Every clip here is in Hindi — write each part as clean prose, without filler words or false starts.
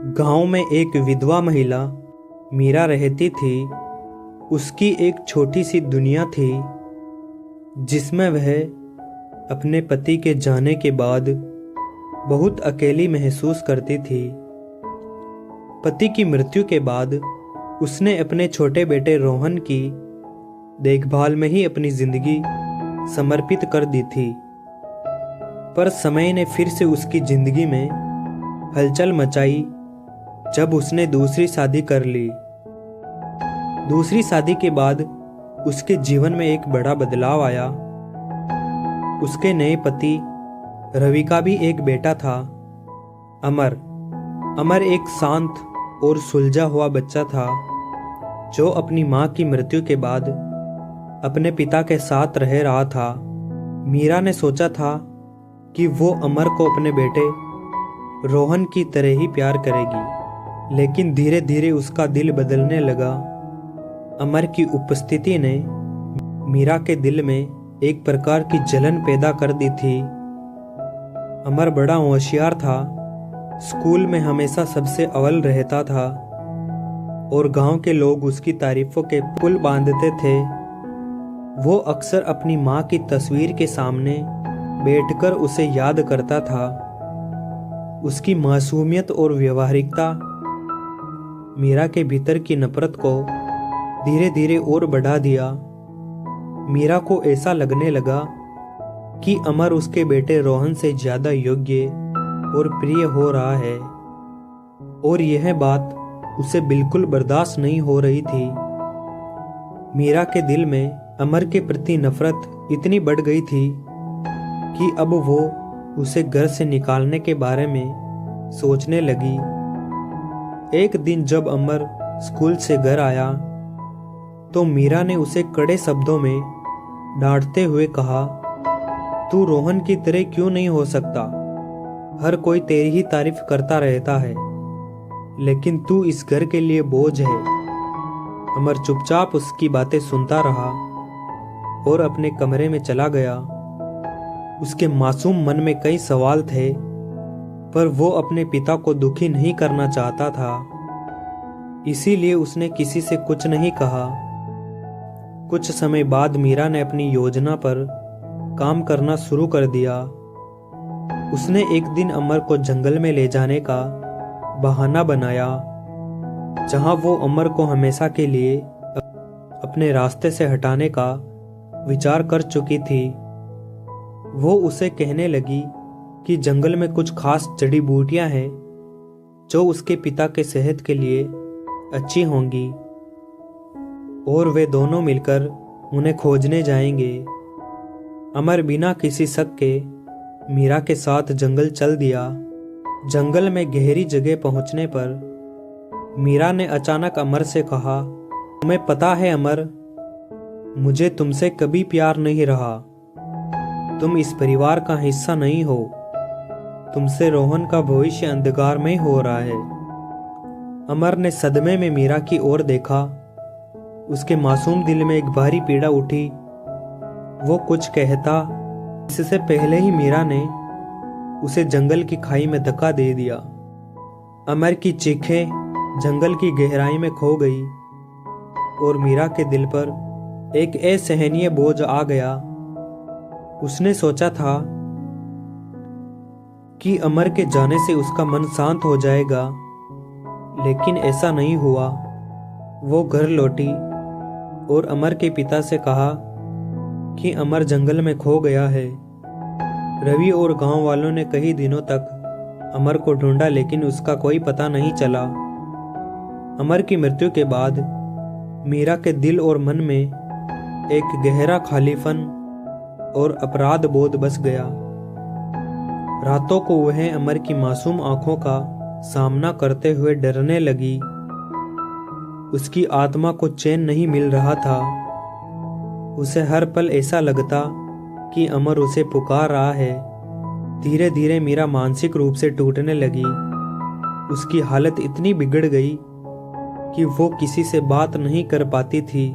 गांव में एक विधवा महिला मीरा रहती थी। उसकी एक छोटी सी दुनिया थी जिसमें वह अपने पति के जाने के बाद बहुत अकेली महसूस करती थी। पति की मृत्यु के बाद उसने अपने छोटे बेटे रोहन की देखभाल में ही अपनी जिंदगी समर्पित कर दी थी। पर समय ने फिर से उसकी जिंदगी में हलचल मचाई जब उसने दूसरी शादी कर ली। दूसरी शादी के बाद उसके जीवन में एक बड़ा बदलाव आया। उसके नए पति रवि का भी एक बेटा था, अमर। अमर एक शांत और सुलझा हुआ बच्चा था जो अपनी मां की मृत्यु के बाद अपने पिता के साथ रह रहा था। मीरा ने सोचा था कि वो अमर को अपने बेटे रोहन की तरह ही प्यार करेगी, लेकिन धीरे धीरे उसका दिल बदलने लगा। अमर की उपस्थिति ने मीरा के दिल में एक प्रकार की जलन पैदा कर दी थी। अमर बड़ा होशियार था, स्कूल में हमेशा सबसे अव्वल रहता था और गांव के लोग उसकी तारीफों के पुल बांधते थे। वो अक्सर अपनी मां की तस्वीर के सामने बैठकर उसे याद करता था। उसकी मासूमियत और व्यवहारिकता मीरा के भीतर की नफरत को धीरे धीरे और बढ़ा दिया। मीरा को ऐसा लगने लगा कि अमर उसके बेटे रोहन से ज्यादा योग्य और प्रिय हो रहा है, और यह बात उसे बिल्कुल बर्दाश्त नहीं हो रही थी। मीरा के दिल में अमर के प्रति नफरत इतनी बढ़ गई थी कि अब वो उसे घर से निकालने के बारे में सोचने लगी। एक दिन जब अमर स्कूल से घर आया तो मीरा ने उसे कड़े शब्दों में डांटते हुए कहा, तू रोहन की तरह क्यों नहीं हो सकता? हर कोई तेरी ही तारीफ करता रहता है, लेकिन तू इस घर के लिए बोझ है। अमर चुपचाप उसकी बातें सुनता रहा और अपने कमरे में चला गया। उसके मासूम मन में कई सवाल थे, पर वो अपने पिता को दुखी नहीं करना चाहता था, इसीलिए उसने किसी से कुछ नहीं कहा। कुछ समय बाद मीरा ने अपनी योजना पर काम करना शुरू कर दिया। उसने एक दिन अमर को जंगल में ले जाने का बहाना बनाया, जहां वो अमर को हमेशा के लिए अपने रास्ते से हटाने का विचार कर चुकी थी। वो उसे कहने लगी कि जंगल में कुछ खास जड़ी बूटियां हैं जो उसके पिता के सेहत के लिए अच्छी होंगी, और वे दोनों मिलकर उन्हें खोजने जाएंगे। अमर बिना किसी शक के मीरा के साथ जंगल चल दिया। जंगल में गहरी जगह पहुंचने पर मीरा ने अचानक अमर से कहा, तुम्हें पता है अमर, मुझे तुमसे कभी प्यार नहीं रहा। तुम इस परिवार का हिस्सा नहीं हो। तुमसे रोहन का भविष्य अंधकार में हो रहा है। अमर ने सदमे में मीरा की ओर देखा। उसके मासूम दिल में एक भारी पीड़ा उठी। वो कुछ कहता, इससे पहले ही मीरा ने उसे जंगल की खाई में धक्का दे दिया। अमर की चीखें जंगल की गहराई में खो गई और मीरा के दिल पर एक असहनीय बोझ आ गया। उसने सोचा था कि अमर के जाने से उसका मन शांत हो जाएगा, लेकिन ऐसा नहीं हुआ। वो घर लौटी और अमर के पिता से कहा कि अमर जंगल में खो गया है। रवि और गांव वालों ने कई दिनों तक अमर को ढूंढा, लेकिन उसका कोई पता नहीं चला। अमर की मृत्यु के बाद मीरा के दिल और मन में एक गहरा खालीपन और अपराध बोध बस गया। रातों को वह अमर की मासूम आंखों का सामना करते हुए डरने लगी। उसकी आत्मा को चैन नहीं मिल रहा था। उसे हर पल ऐसा लगता कि अमर उसे पुकार रहा है। धीरे धीरे मीरा मानसिक रूप से टूटने लगी। उसकी हालत इतनी बिगड़ गई कि वो किसी से बात नहीं कर पाती थी।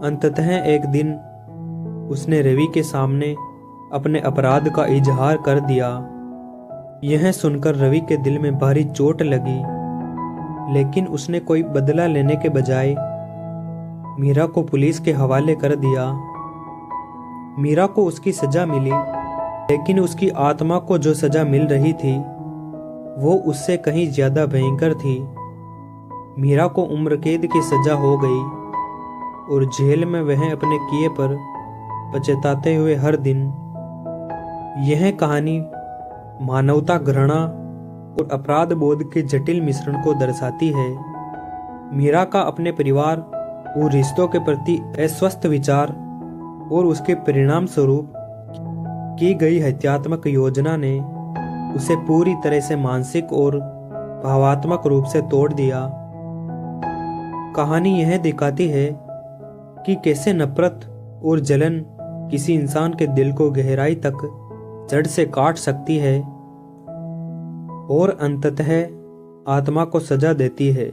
अंततः एक दिन उसने रवि के सामने अपने अपराध का इजहार कर दिया। यह सुनकर रवि के दिल में भारी चोट लगी, लेकिन उसने कोई बदला लेने के बजाय मीरा को पुलिस के हवाले कर दिया। मीरा को उसकी सजा मिली, लेकिन उसकी आत्मा को जो सजा मिल रही थी वो उससे कहीं ज्यादा भयंकर थी। मीरा को उम्र कैद की सजा हो गई और जेल में वह अपने किए पर पछताते हुए हर दिन। यह कहानी मानवता, घृणा और अपराध बोध के जटिल मिश्रण को दर्शाती है। मीरा का अपने परिवार और रिश्तों के प्रति अस्वस्थ विचार और उसके परिणाम स्वरूप की गई हत्यात्मक योजना ने उसे पूरी तरह से मानसिक और भावात्मक रूप से तोड़ दिया। कहानी यह दिखाती है कि कैसे नफरत और जलन किसी इंसान के दिल को गहराई तक जड़ से काट सकती है और अंततः आत्मा को सजा देती है।